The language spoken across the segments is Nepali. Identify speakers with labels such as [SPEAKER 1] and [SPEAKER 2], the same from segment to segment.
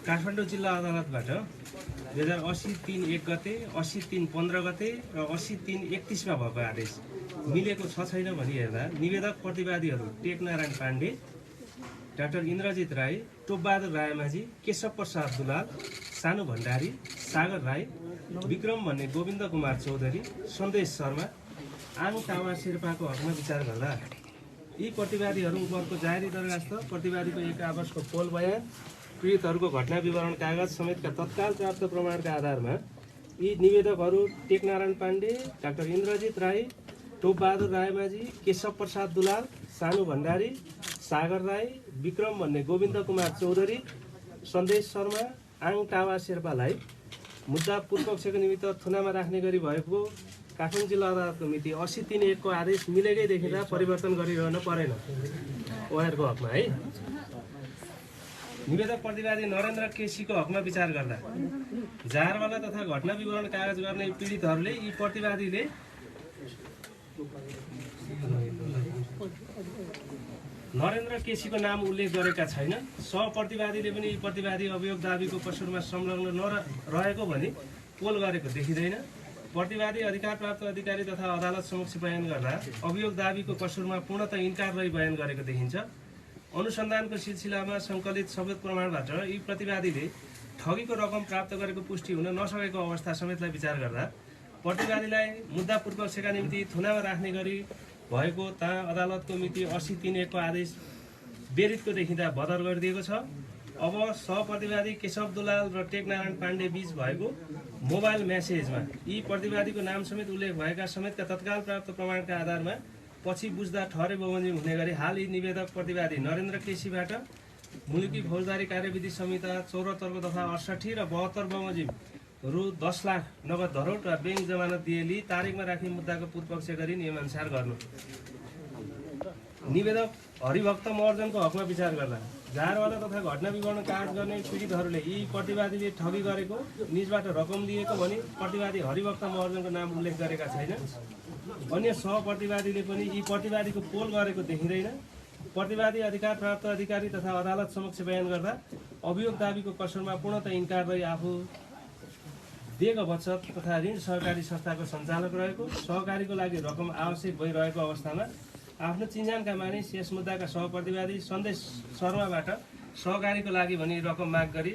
[SPEAKER 1] काठमाडौँ जिल्ला अदालतबाट 2080-3-1 गते, 80-3-15 गते र 80-3-31 भएको आदेश मिलेको छ छैन भनी हेर्दा निवेदक प्रतिवादीहरू टेकनारायण पाण्डे, डाक्टर इन्द्रजित राई, टोपबहादुर रायमाझी, केशव प्रसाद दुलाल, सानु भण्डारी, सागर राई, विक्रम भन्ने गोविन्द कुमार चौधरी, सन्देश शर्मा, आङ टावा शेर्पाको हकमा विचार गर्दा यी प्रतिवादीहरू उपरको जारी दरखास्त, प्रतिवादीको एक आपसको पोल बयान, पीडितहरूको घटना विवरण कागज समेतका तत्काल प्राप्त प्रमाणका आधारमा यी निवेदकहरू टेकनारायण पाण्डे, डाक्टर इन्द्रजित राई, टोपबहादुर रायमाझी, केशव प्रसाद दुलाल, सानु भण्डारी, सागर राई, विक्रम भन्ने गोविन्द कुमार चौधरी, सन्देश शर्मा, आङ टावा शेर्पालाई मुद्दा पूर्वपक्षको निमित्त थुनामा राख्ने गरी भएको काठमाडौँ जिल्ला अदालतको मिति 80-3-1 को आदेश मिलेकै देखिँदा परिवर्तन गरिरहन परेन उहाँहरूको हकमा है। निवेदक प्रतिवादी नरेन्द्र केसीको हकमा विचार गर्दा जारवाला तथा घटना विवरण कागज गर्ने पीडितहरूले यी प्रतिवादीले नरेन्द्र केसीको नाम उल्लेख गरेका छैन, सहप्रतिवादीले पनि यी प्रतिवादी अभियोग दाबीको कसुरमा संलग्न नरहेको भनी पोल गरेको देखिँदैन। प्रतिवादी अधिकार प्राप्त अधिकारी तथा अदालत समक्ष बयान गर्दा अभियोग दाबीको कसुरमा पूर्णतः इन्कार रही बयान गरेको देखिन्छ। अनुसन्धानको सिलसिलामा सङ्कलित सबूत प्रमाणबाट यी प्रतिवादीले ठगीको रकम प्राप्त गरेको पुष्टि हुन नसकेको अवस्था समेतलाई विचार गर्दा प्रतिवादीलाई मुद्दा पूर्वपक्षका निम्ति थुनामा राख्ने गरी भएको ता अदालतको मिति 80-3-1 को आदेश बेरितको देखिँदा बदर गरिदिएको छ। अब सहप्रतिवादी केशव दुलाल र टेकनारायण पाण्डे बीच भएको मोबाइल म्यासेजमा यी प्रतिवादीको नाम समेत उल्लेख भएका समेतका तत्काल प्राप्त प्रमाणका आधारमा पछि बुझ्दा ठहरे बमोजिम हुने गरी हाल यी निवेदक प्रतिवादी नरेन्द्र केसीबाट मुलुकी फौजदारी कार्यविधि संहिता 74 को दफा 68 र 72 बमोजिम रु 10 लाख नगद धरोट वा बैंक जमानत दिएली तारिकमा राखी मुद्दाको पूर्वपक्ष गरी नियमअनुसार गर्नु। निवेदक हरिभक्त महर्जनको हकमा विचार गर्दा जारवाला तथा घटना विवरण कागज गर्ने पीडितहरूले यी प्रतिवादीले ठगी गरेको, निजबाट रकम लिएको भनी प्रतिवादी हरिभक्त महर्जनको नाम उल्लेख गरेका छैन। अन्य सहप्रतिवादीले पनि यी प्रतिवादीको पोल गरेको देखिँदैन। प्रतिवादी अधिकार प्राप्त अधिकारी तथा अदालत समक्ष बयान गर्दा अभियोग दाबीको कसुरमा पूर्णतः इन्कार रही आफू दिएका बचत तथा ऋण सहकारी संस्थाको सञ्चालक रहेको, सहकारीको लागि रकम आवश्यक भइरहेको अवस्थामा आफ्नो चिन्जानका मानिस यस मुद्दाका सहप्रतिवादी सन्देश शर्माबाट सहकारीको लागि भनी रकम माग गरी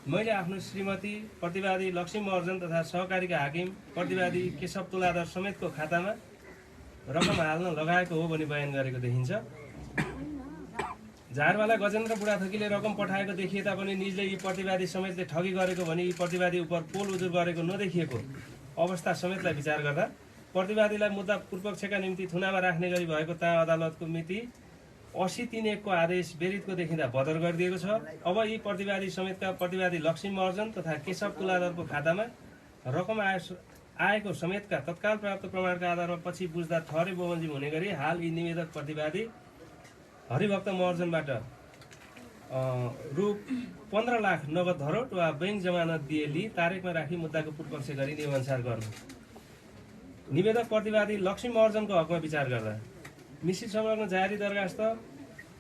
[SPEAKER 1] मैले आफ्नो श्रीमती प्रतिवादी लक्ष्मी महर्जन तथा सहकारीका हाकिम प्रतिवादी केशव तुलाधर समेतको खातामा रकम हाल्न लगाएको हो भनी बयान गरेको देखिन्छ। झारवाला गजेन्द्र बुढाथोकीले रकम पठाएको देखिए तापनि निजले यी प्रतिवादी समेतले ठगी गरेको भनी यी प्रतिवादी उप पोल उजुर गरेको नदेखिएको अवस्था समेतलाई विचार गर्दा प्रतिवादीलाई मुद्दा पूर्वपक्षका निम्ति थुनामा राख्ने गरी भएको ता अदालतको मिति 80-3-1 को आदेश बेरितको देखिँदा बदर गरिदिएको छ। अब यी प्रतिवादी समेतका प्रतिवादी लक्ष्मी महर्जन तथा केशव तुलाधरको खातामा रकम आएको समेतका तत्काल प्राप्त प्रमाणका आधारमा पछि बुझ्दा ठहरे बमोजिम हुने गरी हाल यी निवेदक प्रतिवादी हरिभक्त महर्जनबाट रु 15 लाख नगद धरोट वा बैंक जमानत दिएली तारिकमा राखी मुद्दाको पूर्वपक्ष गरी नियमअनुसार गर्नु। निवेदक प्रतिवादी लक्ष्मी महर्जनको हकमा विचार गर्दा निश्चित संलग्न जारी दरखास्त,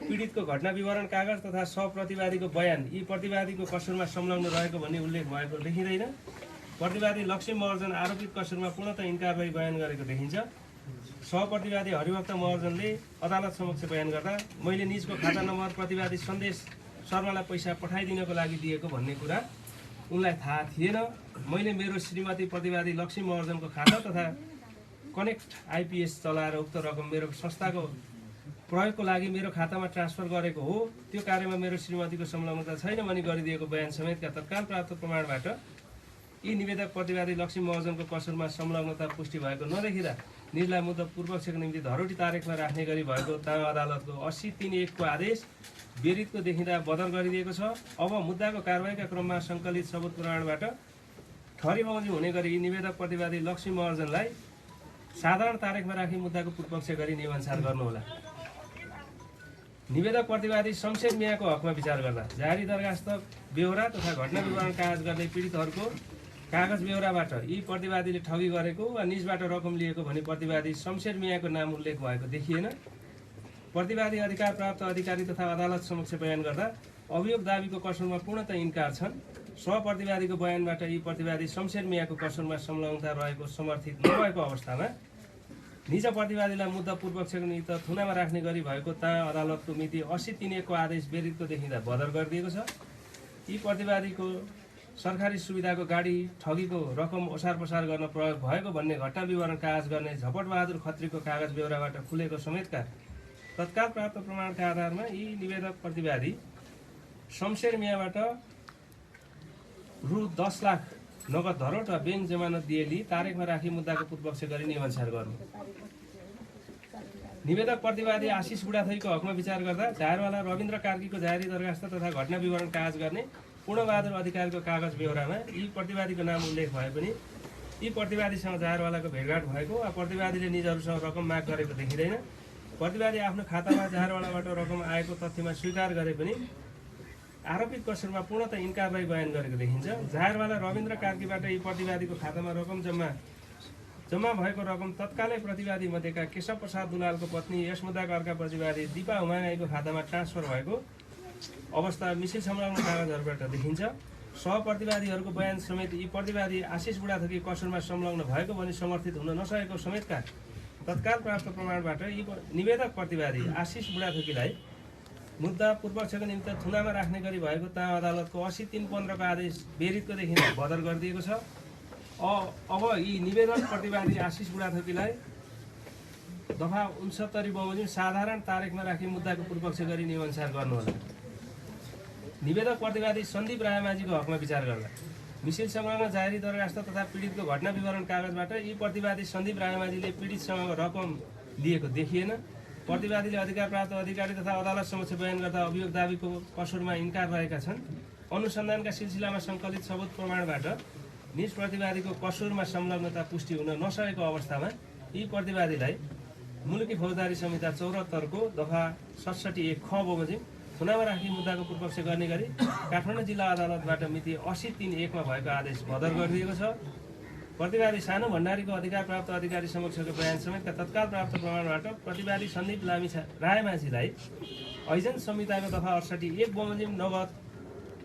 [SPEAKER 1] पीडितको घटना विवरण कागज तथा सहप्रतिवादीको बयान यी प्रतिवादीको कसुरमा संलग्न रहेको भन्ने उल्लेख भएको देखिँदैन। प्रतिवादी लक्ष्मी महर्जन आरोपित कसुरमा पूर्णतः इन्कार रही बयान गरेको देखिन्छ। सहप्रतिवादी हरिभक्त महर्जनले अदालत समक्ष बयान गर्दा मैले निजको खाता नम्बर प्रतिवादी सन्देश शर्मालाई पैसा पठाइदिनको लागि दिएको भन्ने कुरा उनलाई थाहा थिएन। मैले मेरो श्रीमती प्रतिवादी लक्ष्मी महर्जनको खाता तथा कनेक्ट आइपिएस चलाएर उक्त रकम मेरो संस्थाको प्रयोगको लागि मेरो खातामा ट्रान्सफर गरेको हो, त्यो कार्यमा मेरो श्रीमतीको संलग्नता छैन भनी गरिदिएको बयान समेतका तत्काल प्राप्त प्रमाणबाट यी निवेदक प्रतिवादी लक्ष्मी महर्जनको कसुरमा संलग्नता पुष्टि भएको नदेखिँदा निजलाई मुद्दा पूर्वपक्षको निम्ति धरोटी तारिकमा राख्ने गरी भएको ता अदालतको 80-3-1 को आदेश बेरितको देखिँदा बदर गरिदिएको छ। अब मुद्दाको कारबाहीका क्रममा सङ्कलित सबूत प्रमाणबाट ठहरी बमोजिम हुने गरी यी निवेदक प्रतिवादी लक्ष्मी महर्जनलाई साधारण तारिकमा राखी मुद्दाको पूर्वपक्ष गरी नियमअनुसार गर्नुहोला। निवेदक प्रतिवादी शमशेर मियाको हकमा विचार गर्दा जारी दरखास्त, बेहोरा तथा घटना विवरण कागज गर्ने पीडितहरूको कागज बेहोराबाट यी प्रतिवादीले ठगी गरेको वा निजबाट रकम लिएको भनी प्रतिवादी शमशेर मियाको नाम उल्लेख भएको देखिएन। प्रतिवादी अधिकार प्राप्त अधिकारी तथा अदालत समक्ष बयान गर्दा अभियोग दाबीको कसुरमा पूर्णतः इन्कार छन्। सहप्रतिवादीको बयानबाट यी प्रतिवादी शमशेर मियाको कसुरमा संलग्नता रहेको समर्थित नभएको अवस्थामा निज प्रतिवादीलाई मुद्दा पूर्वपक्षको निमित्त थुनामा राख्ने गरी भएको ताँ अदालतको मिति 80/3 को आदेश बेरितको देखिँदा बदर गरिदिएको छ। यी प्रतिवादीको सरकारी सुविधाको गाडी ठगीको रकम ओसार पसार गर्न प्रयोग भएको भन्ने घटना विवरण कागज गर्ने झपटबहादुर खत्रीको कागज बेहोराबाट खुलेको समेतका तत्काल प्राप्त प्रमाणका आधारमा यी निवेदक प्रतिवादी शमशेर मियाबाट रु 10 लाख नगद धरोट वा ब्याङ्क जमानत दिएली तारिखमा राखी मुद्दाको पूर्वपक्ष गरी नियमअनुसार गर्नु। निवेदक प्रतिवादी आशिष बुढाथोकीको हकमा विचार गर्दा झारवाला रविन्द्र कार्कीको जारी दरखास्त तथा घटना विवरण कागज गर्ने पूर्णबहादुर अधिकारीको कागज बेहोरामा यी प्रतिवादीको नाम उल्लेख भए पनि यी प्रतिवादीसँग झारवालाको भेटघाट भएको वा प्रतिवादीले निजहरूसँग रकम माग गरेको देखिँदैन। प्रतिवादी आफ्नो खातामा झारवालाबाट रकम आएको तथ्यमा स्वीकार गरे पनि आरोपित कसुरमा पूर्णतः इन्कारलाई बयान गरेको देखिन्छ। झारवाला रविन्द्र कार्कीबाट यी प्रतिवादीको खातामा रकम जम्मा भएको रकम तत्कालै प्रतिवादी मध्येका केशव प्रसाद दुलालको पत्नी यस मुद्दाका अर्का प्रतिवादी दिपा हुमागाईको खातामा ट्रान्सफर भएको अवस्था मिसिल संलग्न कागजहरूबाट देखिन्छ। सहप्रतिवादीहरूको बयान समेत यी प्रतिवादी आशिष बुढाथोकी कसुरमा संलग्न भएको भनी समर्थित हुन नसकेको समेतका तत्काल प्राप्त प्रमाणबाट यी निवेदक प्रतिवादी आशिष बुढाथोकीलाई मुद्दा पूर्वपक्षको निमित्त थुनामा राख्ने गरी भएको ताँ अदालतको 80/3 को आदेश बेरितको देखिँदा बदर गरिदिएको छ। अब यी निवेदक प्रतिवादी आशिष बुढाथोकीलाई दफा 69 साधारण तारिखमा राखी मुद्दाको पूर्वपक्ष गरी नियमअनुसार गर्नुहोला। निवेदक प्रतिवादी सन्दीप रायमाझीको हकमा विचार गर्दा मिसिल संलग्न जारी दरखास्त तथा पीडितको घटना विवरण कागजबाट यी प्रतिवादी सन्दीप रायमाझीले पीडितसँग रकम लिएको देखिएन। प्रतिवादीले अधिकार प्राप्त अधिकारी तथा अदालत समक्ष बयान गर्दा अभियोग दाबीको कसुरमा इन्कार रहेका छन्। अनुसन्धानका सिलसिलामा सङ्कलित सबुत प्रमाणबाट निज प्रतिवादीको कसुरमा संलग्नता पुष्टि हुन नसकेको अवस्थामा यी प्रतिवादीलाई मुलुकी फौजदारी संहिता 74 को दफा 67(1) ख बमोजिम थुनामा राखी मुद्दाको पूर्वपक्ष गर्ने गरी काठमाडौँ जिल्ला अदालतबाट मिति 80/3(1) मा भएको आदेश बदर गरिदिएको छ। प्रतिवादी सानो भण्डारीको अधिकार प्राप्त अधिकारी समक्षको बयान समेतका तत्काल प्राप्त प्रमाणबाट प्रतिवादी सन्दीप रायमाझीलाई ऐजन संहिताको दफा 68(1) बमोजिम नगद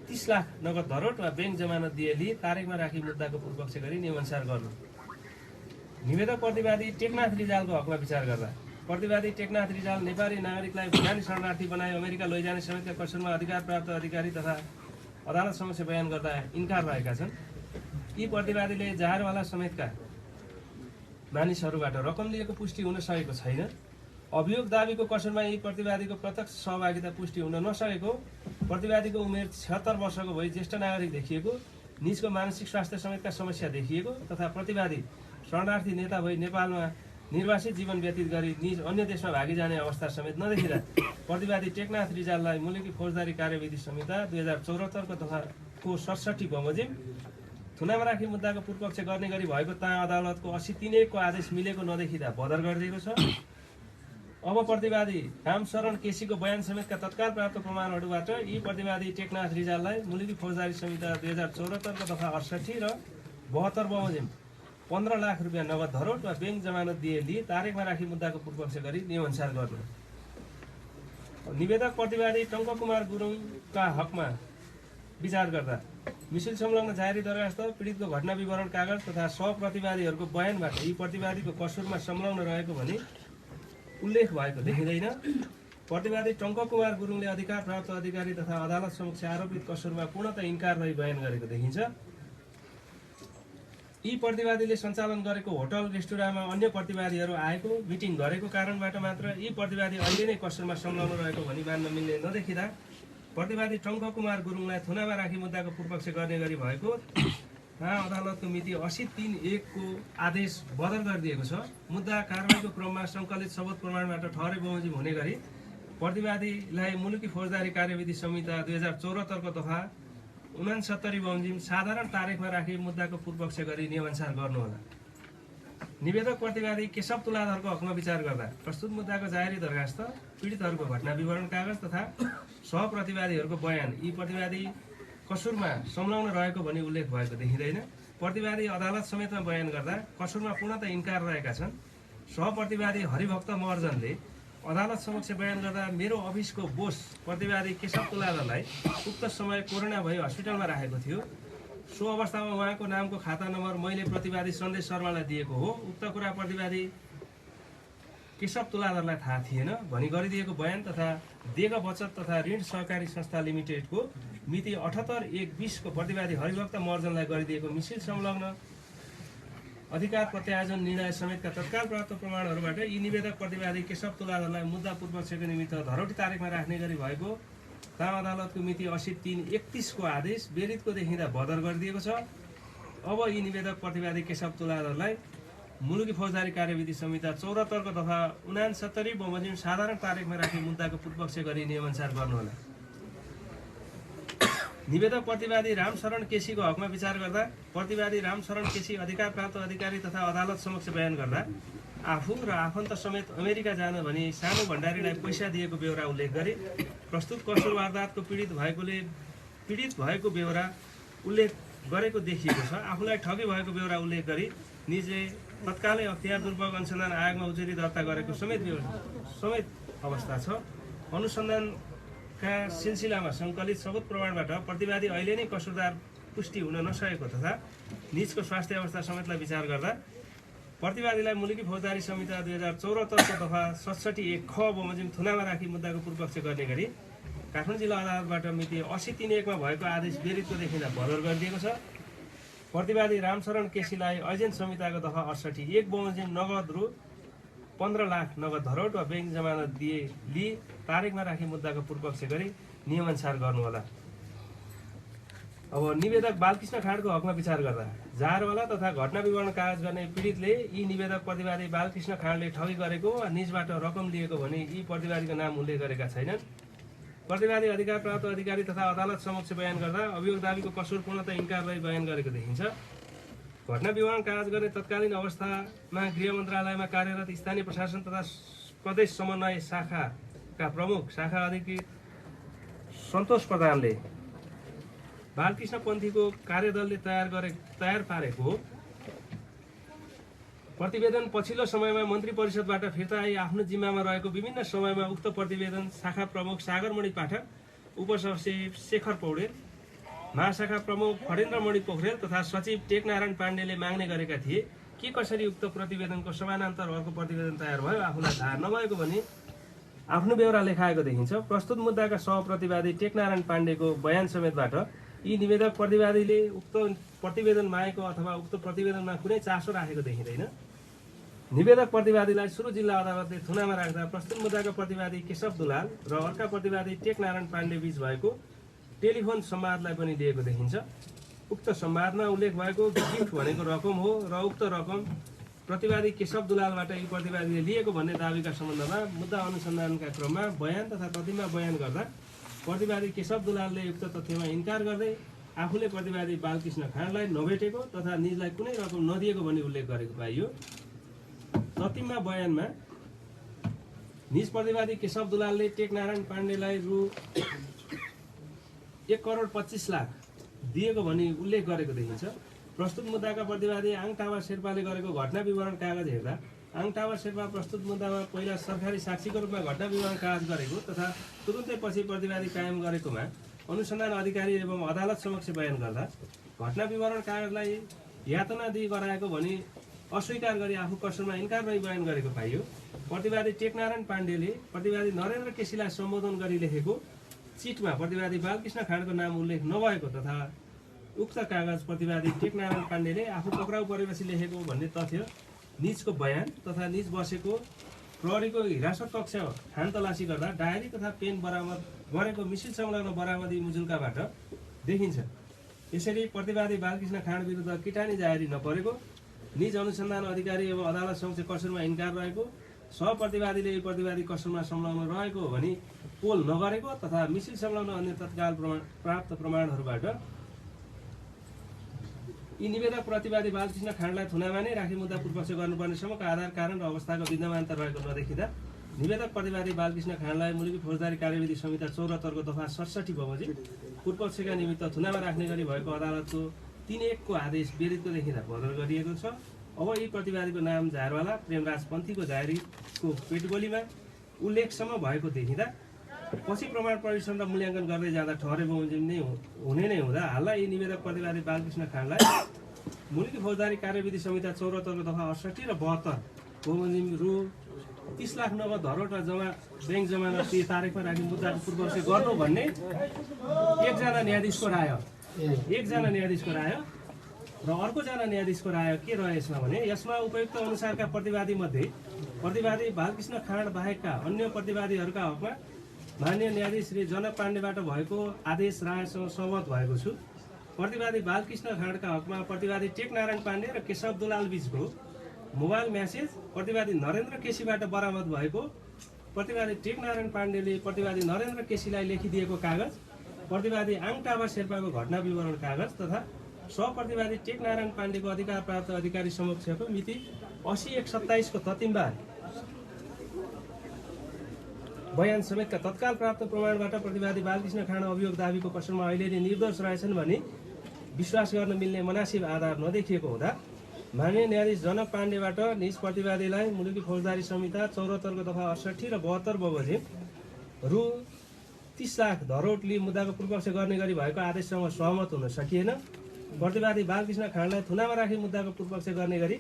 [SPEAKER 1] 30 लाख नगद धरोट वा ब्याङ्क जमानत दिएली तारिखमा राखी मुद्दाको पूर्वपक्ष गरी नियमअनुसार गर्नु। निवेदक प्रतिवादी टेकनाथ रिजालको हकमा विचार गर्दा प्रतिवादी टेकनाथ रिजाल नेपाली नागरिकलाई भुटानी शरणार्थी बनाई अमेरिका लैजाने समेतका कसुरमा अधिकार प्राप्त अधिकारी तथा अदालत समक्ष बयान गर्दा इन्कार रहेका छन्। यी प्रतिवादीले जहारवाला समेतका मानिसहरूबाट रकम लिएको पुष्टि हुन सकेको छैन। अभियोग दाबीको कसुरमा यी प्रतिवादीको प्रत्यक्ष सहभागिता पुष्टि हुन नसकेको, प्रतिवादीको उमेर 76 वर्षको भई ज्येष्ठ नागरिक देखिएको, निजको मानसिक स्वास्थ्य समेतका समस्या देखिएको तथा प्रतिवादी शरणार्थी नेता भई नेपालमा निर्वासित जीवन व्यतीत गरी निज अन्य देशमा भागी जाने अवस्था समेत नदेखिँदा प्रतिवादी टेकनाथ रिजाललाई मुलुकी फौजदारी कार्यविधि संहिता 2074 को दफा 67 बमोजिम थुनामा राखी मुद्दाको पूर्वपक्ष गर्ने गरी भएको ताँ अदालतको 80/3(1) को आदेश मिलेको नदेखिँदा बदर गरिदिएको छ। अब प्रतिवादी रामशरण केसीको बयान समेतका तत्काल प्राप्त प्रमाणहरूबाट यी प्रतिवादी टेकनाथ रिजाललाई मुलुकी फौजदारी संहिता 2074 को दफा 68 र 72 बमोजिम 15 लाख रुपियाँ नगद धरोट वा ब्याङ्क जमानत दिएली तारिखमा राखी मुद्दाको पूर्वपक्ष गरी नियमअनुसार गर्नु। निवेदक प्रतिवादी टङ्ककुमार गुरुङका हकमा विचार गर्दा मिसिल संलग्न जारी दरखास्त पीडितको घटना विवरण कागज तथा सहप्रतिवादीहरूको बयानबाट यी प्रतिवादीको कसुरमा संलग्न रहेको भनी उल्लेख भएको देखिँदैन। प्रतिवादी टङ्ककुमार गुरुङले अधिकार प्राप्त अधिकारी तथा अदालत समक्ष आरोपित कसुरमा पूर्णतः इन्कार रही बयान गरेको देखिन्छ। यी प्रतिवादीले सञ्चालन गरेको होटल रेस्टुराँमा अन्य प्रतिवादीहरू आएको मिटिङ गरेको कारणबाट मात्र यी प्रतिवादी अहिले नै कसुरमा संलग्न रहेको भनी मान्न मिल्ने नदेखिँदा प्रतिवादी टङ्ककुमार गुरुङलाई थुनामा राखी मुद्दाको पूर्वपक्ष गर्ने गरी भएको अदालतको मिति 80/3(1) को आदेश बदल गरिदिएको छ। मुद्दा कारबाहीको क्रममा सङ्कलित सबुत प्रमाणबाट ठहरे बमोजिम हुने गरी प्रतिवादीलाई मुलुकी फौजदारी कार्यविधि संहिता 2074 को दफा 69 बमोजिम साधारण तारिखमा राखी मुद्दाको पूर्वपक्ष गरी नियमअनुसार गर्नुहोला। निवेदक प्रतिवादी केशव तुलाधरको हकमा विचार गर्दा प्रस्तुत मुद्दाको जारी दरखास्त पीडितहरूको घटना विवरण कागज तथा सहप्रतिवादीहरूको बयान यी प्रतिवादी कसुरमा संलग्न रहेको भनी उल्लेख भएको देखिँदैन। प्रतिवादी अदालत समेतमा बयान गर्दा कसुरमा पूर्णतः इन्कार रहेका छन्। सहप्रतिवादी हरिभक्त महर्जनले अदालत समक्ष बयान गर्दा मेरो अफिसको बोस प्रतिवादी केशव तुलाधरलाई उक्त समय कोरोना भई हस्पिटलमा राखेको थियो। सो अवस्थामा उहाँको नामको खाता नम्बर मैले प्रतिवादी सन्देश शर्मालाई दिएको हो। उक्त कुरा प्रतिवादी केशव तुलाधरलाई थाहा थिएन भनी गरिदिएको बयान तथा देग बचत तथा ऋण सहकारी संस्था लिमिटेडको मिति 78/1/20 को प्रतिवादी हरिभक्त महर्जनलाई गरिदिएको मिसिल संलग्न अधिकार प्रत्यायोजन निर्णय समेतका तत्काल प्राप्त प्रमाणहरूबाट यी निवेदक प्रतिवादी केशव तुलाधरलाई मुद्दा पूर्वपक्षको निमित्त धरोटी तारिखमा राख्ने गरी भएको ताम अदालतको मिति 80/3/31 को आदेश बेरितको देखिँदा बदर गरिदिएको छ। अब यी निवेदक प्रतिवादी केशव तुलाधरलाई मुलुकी फौजदारी कार्यविधि संहिता 74 को दफा 69 बमोजिम साधारण तारिखमा राखी मुद्दाको पूर्वपक्ष गरी नियमअनुसार गर्नुहोला। निवेदक प्रतिवादी रामशरण केसीको हकमा विचार गर्दा प्रतिवादी रामशरण केसी अधिकार प्राप्त अधिकारी तथा अदालत समक्ष बयान गर्दा आफू र आफन्त समेत अमेरिका जान भनी सानो भण्डारीलाई पैसा दिएको बेहोरा उल्लेख गरे। प्रस्तुत कसुर वारदातको पीडित भएको बेहोरा उल्लेख गरेको देखिएको छ। आफूलाई ठगी भएको बेहोरा उल्लेख गरी निजले तत्कालै अख्तियार दुर्भोग अनुसन्धान आयोगमा उजुरी दर्ता गरेको समेत अवस्था छ। अनुसन्धानका सिलसिलामा सङ्कलित सबुत प्रमाणबाट प्रतिवादी अहिले नै कसुरदार पुष्टि हुन नसकेको तथा निजको स्वास्थ्य अवस्था समेतलाई विचार गर्दा प्रतिवादीलाई मुलुकी फौजदारी संहिता 2074 को दफा 67(1) ख बमोजिम थुनामा राखी मुद्दाको पूर्वपक्ष गर्ने गरी काठमाडौँ जिल्ला अदालतबाट मिति 80/3/1 मा भएको आदेश बेरितको देखिँदा बदर गरिदिएको छ। प्रतिवादी रामशरण केसीलाई एजेन्ट संहिताको दफा 68(1) बमोजिम नगद रु 15 लाख नगद धरोट वा बैंक जमानत लिई तारिखमा राखी मुद्दाको पूर्वपक्ष गरी नियमअनुसार गर्नुहोला। अब निवेदक बालकृष्ण खाँडको हकमा विचार गर्दा जारवाला तथा घटना विवरण कागज गर्ने पीडितले यी निवेदक प्रतिवादी बालकृष्ण खाँडले ठगी गरेको वा निजबाट रकम लिएको भने यी प्रतिवादीको नाम उल्लेख गरेका छैनन्। प्रतिवादी अधिकार प्राप्त अधिकारी तथा अदालत समक्ष बयान गर्दा अभियोग दाबीको कसुर पूर्णतः इन्कार रही बयान गरेको देखिन्छ। घटना विवरण कागज गर्ने तत्कालीन अवस्थामा गृह मन्त्रालयमा कार्यरत स्थानीय प्रशासन तथा प्रदेश समन्वय शाखाका प्रमुख शाखा अधिकृत सन्तोष प्रधानले बालकृष्ण पन्थीको कार्यदलले तयार पारेको प्रतिवेदन पछिल्लो समयमा मन्त्री परिषदबाट फिर्ता आई आफ्नो जिम्मामा रहेको विभिन्न समयमा उक्त प्रतिवेदन शाखा प्रमुख सागरमणि पाठक, उपसचिव शेखर पौडेल, महाशाखा प्रमुख फणेन्द्रमणि पोखरेल तथा सचिव टेकनारायण पाण्डेले माग्ने गरेका थिए। के कसरी उक्त प्रतिवेदनको समानान्तर अर्को प्रतिवेदन तयार भयो आफूलाई थाहा नभएको भनी आफ्नो बेहोरा लेखाएको देखिन्छ। प्रस्तुत मुद्दाका सहप्रतिवादी टेकनारायण पाण्डेको बयान समेतबाट यी निवेदक प्रतिवादीले उक्त प्रतिवेदन मागेको अथवा उक्त प्रतिवेदनमा कुनै चासो राखेको देखिँदैन। निवेदक प्रतिवादीलाई सुरु जिल्ला अदालतले थुनामा राख्दा प्रस्तुत मुद्दाका प्रतिवादी केशव दुलाल र अर्का प्रतिवादी टेकनारायण पाण्डे बीच भएको टेलिफोन संवादलाई पनि दिएको देखिन्छ। उक्त संवादमा उल्लेख भएको गिफ्ट भनेको रकम हो र उक्त रकम प्रतिवादी केशव दुलालबाट यी प्रतिवादीले लिएको भन्ने दावीका सम्बन्धमा मुद्दा अनुसन्धानका क्रममा बयान तथा तथ्यमा बयान गर्दा प्रतिवादी केशव दुलालले उक्त तथ्यमा इन्कार गर्दै आफूले प्रतिवादी बालकृष्ण खाँडलाई नभेटेको तथा निजलाई कुनै रकम नदिएको भनी उल्लेख गरेको पाइयो। तथ्यमा बयानमा निज प्रतिवादी केशव दुलालले टेकनारायण पाण्डेलाई रु 1,25,00,000 दिएको भनी उल्लेख गरेको देखिन्छ। प्रस्तुत मुद्दाका प्रतिवादी आङटावा शेर्पाले गरेको घटना विवरण कागज हेर्दा आङटावा शेर्पा प्रस्तुत मुद्दामा पहिला सरकारी साक्षीको रूपमा घटना विवरण कागज गरेको तथा तुरुन्तै पछि प्रतिवादी कायम गरेकोमा अनुसन्धान अधिकारी एवं अदालत समक्ष बयान गर्दा घटना विवरण कागजलाई यातना दिई गराएको भनी अस्वीकार गरी आफू कसुरमा इन्कार रही बयान गरेको पाइयो। प्रतिवादी टेकनारायण पाण्डेले प्रतिवादी नरेन्द्र केसीलाई सम्बोधन गरी लेखेको चिटमा प्रतिवादी बालकृष्ण खाँडको नाम उल्लेख नभएको तथा उक्त कागज प्रतिवादी टेकनारायण पाण्डेले आफू पक्राउ परेपछि लेखेको भन्ने तथ्य निजको बयान तथा निज बसेको प्रहरीको हिरासत कक्ष खानतलासी गर्दा डायरी तथा पेन बरामद गरेको मिसिल संलग्न बरामदी मुजुल्काबाट देखिन्छ। यसरी प्रतिवादी बालकृष्ण खाँड विरुद्ध किटानी जाहेरी नपरेको, निज अनुसन्धान अधिकारी एवं अदालत समक्ष कसुरमा इन्कार रहेको, सहप्रतिवादीले यो प्रतिवादी कसुरमा संलग्न रहेको भनी पोल नगरेको तथा मिसिल संलग्न अन्य तत्काल प्राप्त प्रमाणहरूबाट यी निवेदक प्रतिवादी बालकृष्ण खाँडलाई थुनामा नै राखी मुद्दा पूर्वपक्ष गर्नुपर्ने सम्मका आधार कारण र अवस्थाको विद्यमानता रहेको नदेखिँदा निवेदक प्रतिवादी बालकृष्ण खाँडलाई मुलुकी फौजदारी कार्यविधि संहिता 74 को दफा 67 बमोजिम पूर्वपक्षका निमित्त थुनामा राख्ने गरी भएको अदालतको 3(1) को आदेश बेरितको देखिँदा बदर गरिएको छ। अब यी प्रतिवादीको नाम झारवाला प्रेमराज पन्थीको जाहेरीको पेटगोलीमा उल्लेखसम्म भएको देखिँदा पछि प्रमाण परीक्षण र मूल्याङ्कन गर्दै जाँदा ठहरे बमोजिम नै हुने नै हुँदा हाललाई यी निवेदक प्रतिवादी बालकृष्ण खाँडलाई मुलकी फौजदारी कार्यविधि संहिता 74 दफा 68 र 72 बमोजिम रु 30 लाख नगद धरोहर र ब्याङ्क जमानत ती तारिखमा राखी मुद्दाको पूर्वपक्ष गर्नु भन्ने एकजना न्यायाधीशको राय र अर्कोजना न्यायाधीशको राय के रह्यो यसमा भने यसमा उपयुक्त अनुसारका प्रतिवादी मध्ये प्रतिवादी बालकृष्ण खाँड बाहेकका अन्य प्रतिवादीहरूका हकमा माननीय न्यायाधीश श्री जनक पाण्डेबाट भएको आदेश रायसँग सहमत भएको छु। प्रतिवादी बालकृष्ण खाँडका हकमा प्रतिवादी टेकनारायण पाण्डे र केशव दुलाल बीचको मोबाइल म्यासेज प्रतिवादी नरेन्द्र केसीबाट बरामद भएको प्रतिवादी टेकनारायण पाण्डेले प्रतिवादी नरेन्द्र केसीलाई लेखिदिएको कागज प्रतिवादी आङटाबा शेर्पाको घटना विवरण कागज तथा सहप्रतिवादी टेकनारायण पाण्डेको अधिकार प्राप्त अधिकारी समक्षको मिति 80/1/27 को ततिमबार बयान समेतका तत्काल प्राप्त प्रमाणबाट प्रतिवादी बालकृष्ण खाँड अभियोग दाबीको प्रश्नमा अहिले नै निर्दोष रहेछन् भनी विश्वास गर्न मिल्ने मनासिब आधार नदेखिएको हुँदा माननीय न्यायाधीश जनक पाण्डेबाट निज प्रतिवादीलाई मुलुकी फौजदारी संहिता 74 को दफा 68 र 72 बमोजिम रु 30 लाख धरोहर लिई मुद्दाको पूर्वपक्ष गर्ने गरी भएको आदेशसँग सहमत हुन सकिएन। प्रतिवादी बालकृष्ण खाँडलाई थुनामा राखी मुद्दाको पूर्वपक्ष गर्ने गरी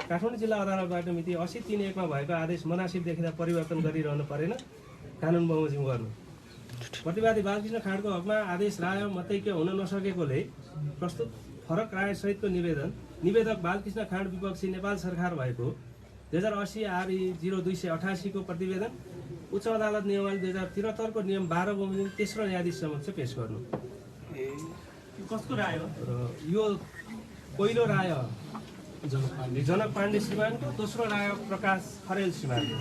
[SPEAKER 1] काठमाडौँ जिल्ला अदालतबाट मिति 80/3/1 मा भएको आदेश मनासिब देखिँदा परिवर्तन गरिरहनु परेन, कानुन बमोजिम गर्नु। प्रतिवादी बालकृष्ण खाँडको हकमा आदेश राय मतैक्य हुन नसकेकोले प्रस्तुत फरक राय सहितको निवेदक बालकृष्ण खाँड विपक्षी नेपाल सरकार भएको 2080 RE 0288 को प्रतिवेदन उच्च अदालत नियमावली 2073 को नियम 12 बमोजिम तेस्रो न्यायाधीश समक्ष पेश गर्नु।
[SPEAKER 2] कसको राय हो?
[SPEAKER 1] यो पहिलो राय जनक पाण्डे श्रीमानको, दोस्रो राय प्रकाश खरेल श्रीमानको।